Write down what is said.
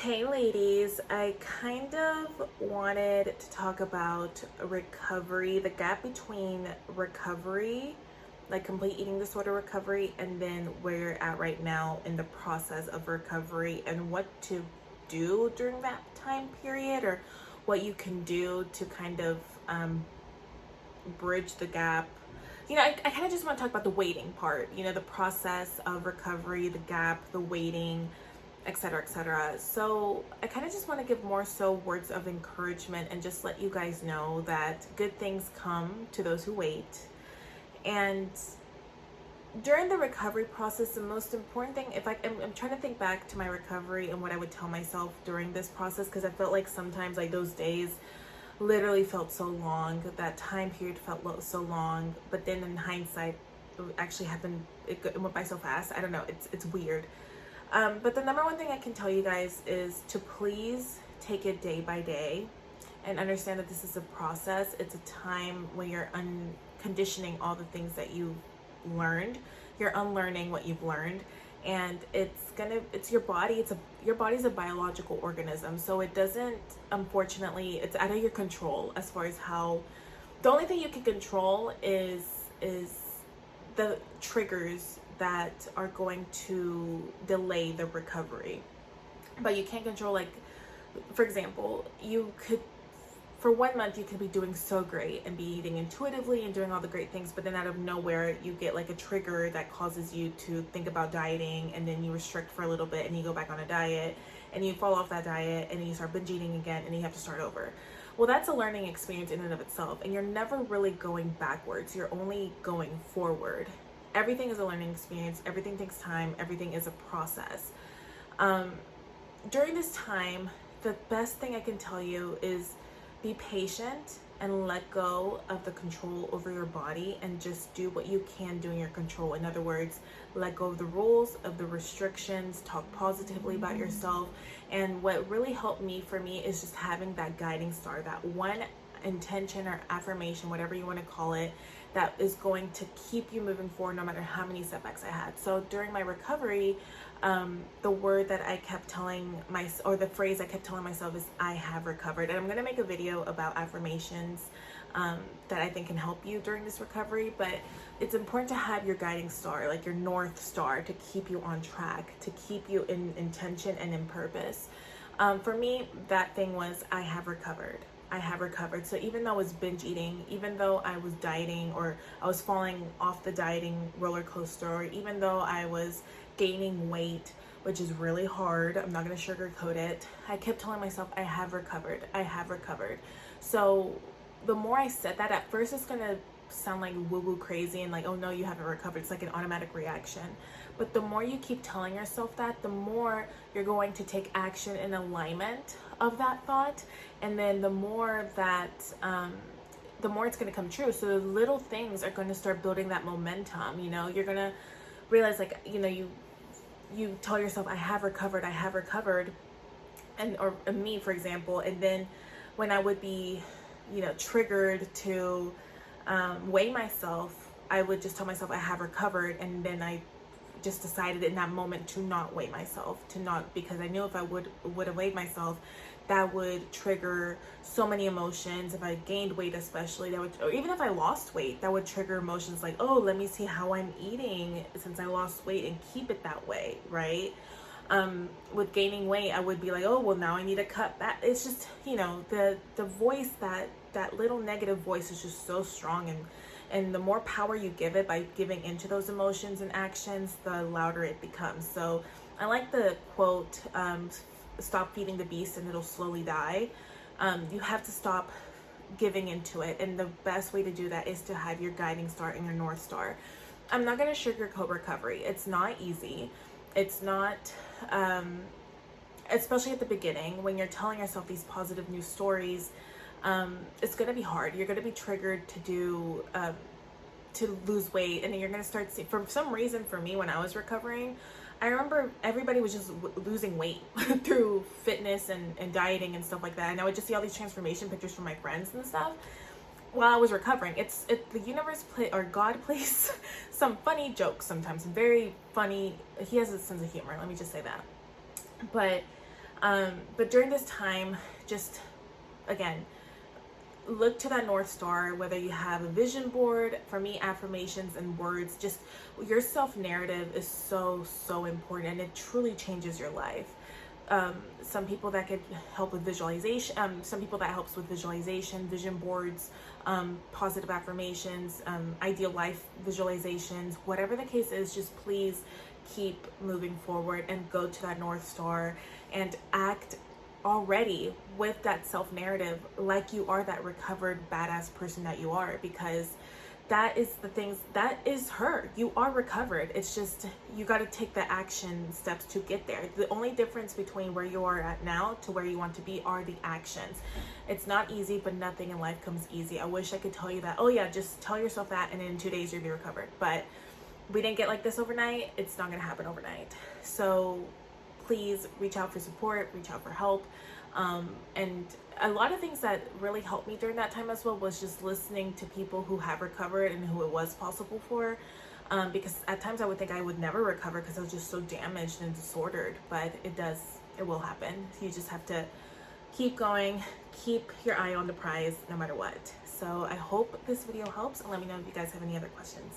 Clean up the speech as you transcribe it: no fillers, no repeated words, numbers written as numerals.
Hey ladies, I kind of wanted to talk about recovery, the gap between recovery, like complete eating disorder recovery, and then where you're at right now in the process of recovery and what to do during that time period, or what you can do to kind of bridge the gap. I kind of just want to talk about the waiting part, the process of recovery, the gap, the waiting, etc., etc. So I kind of just want to give more so words of encouragement and just let you guys know that good things come to those who wait. And during the recovery process, the most important thing, I'm trying to think back to my recovery and what I would tell myself during this process, because I felt like sometimes like those days literally felt so long, that time period felt so long, but then in hindsight it actually happened, it went by so fast. I don't know, it's weird. But the number one thing I can tell you guys is to please take it day by day and understand that this is a process. It's a time when you're unconditioning all the things that you've learned. You're unlearning what you've learned, and it's your body. Your body's a biological organism, so it doesn't, unfortunately, it's out of your control as far as how. The only thing you can control is the triggers that are going to delay the recovery. But you can't control, like, for example, for 1 month you could be doing so great and be eating intuitively and doing all the great things, but then out of nowhere you get like a trigger that causes you to think about dieting, and then you restrict for a little bit and you go back on a diet and you fall off that diet and then you start binge eating again and you have to start over. Well, that's a learning experience in and of itself, and you're never really going backwards, you're only going forward. Everything is a learning experience. Everything takes time. Everything is a process. During this time, the best thing I can tell you is be patient and let go of the control over your body and just do what you can do in your control. In other words, let go of the rules, of the restrictions, talk positively about yourself. And what really helped me is just having that guiding star, that one intention or affirmation, whatever you want to call it, that is going to keep you moving forward no matter how many setbacks I had. So during my recovery, the word that I kept telling the phrase I kept telling myself is, I have recovered. And I'm going to make a video about affirmations that I think can help you during this recovery. But it's important to have your guiding star, like your North Star, to keep you on track, to keep you in intention and in purpose. For me, that thing was, I have recovered. I have recovered. So even though I was binge eating, even though I was dieting, or I was falling off the dieting roller coaster, or even though I was gaining weight, which is really hard, I'm not going to sugarcoat it, I kept telling myself, I have recovered. I have recovered. So the more I said that, at first it's going to sound like woo-woo crazy and like, oh no, you haven't recovered. It's like an automatic reaction. But the more you keep telling yourself that, the more you're going to take action in alignment of that thought, and then the more it's going to come true. So the little things are going to start building that momentum. You're going to realize, like, you tell yourself, I have recovered, or me, for example, and then when I would be triggered to weigh myself, I would just tell myself I have recovered, and then I just decided in that moment to not weigh myself, because I knew if I would have weighed myself, that would trigger so many emotions. If I gained weight, especially, or even if I lost weight, that would trigger emotions like, oh, let me see how I'm eating since I lost weight and keep it that way, right? With gaining weight, I would be like, oh, well, now I need to cut back. It's just, the voice, that little negative voice is just so strong, and the more power you give it by giving into those emotions and actions, the louder it becomes. So I like the quote, stop feeding the beast and it'll slowly die. You have to stop giving into it, and the best way to do that is to have your guiding star and your North Star. I'm not going to sugarcoat recovery. It's not easy. It's not, especially at the beginning when you're telling yourself these positive news stories. It's going to be hard. You're going to be triggered to lose weight, and then you're going to start seeing, for some reason, for me, when I was recovering, I remember everybody was just losing weight through fitness and dieting and stuff like that, and I would just see all these transformation pictures from my friends and stuff while I was recovering. The universe God plays some funny jokes sometimes, very funny. He has a sense of humor, let me just say that. But But during this time, just again, look to that North Star, whether you have a vision board. For me, affirmations and words, just your self narrative is so, so important, and it truly changes your life. Some people that could help with visualization, some people that helps with visualization, vision boards, positive affirmations, ideal life visualizations, whatever the case is, just please keep moving forward and go to that North Star and act already with that self narrative like you are that recovered badass person that you are, because that is the things that is her. You are recovered. It's just you got to take the action steps to get there. The only difference between where you are at now to where you want to be are the actions. It's not easy, but nothing in life comes easy. I wish I could tell you that, oh yeah, just tell yourself that and in 2 days you'll be recovered, but we didn't get like this overnight. It's not going to happen overnight. So please reach out for support, reach out for help. And a lot of things that really helped me during that time as well was just listening to people who have recovered and who it was possible for. Because at times I would think I would never recover because I was just so damaged and disordered, but it will happen. You just have to keep going, keep your eye on the prize no matter what. So I hope this video helps, and let me know if you guys have any other questions.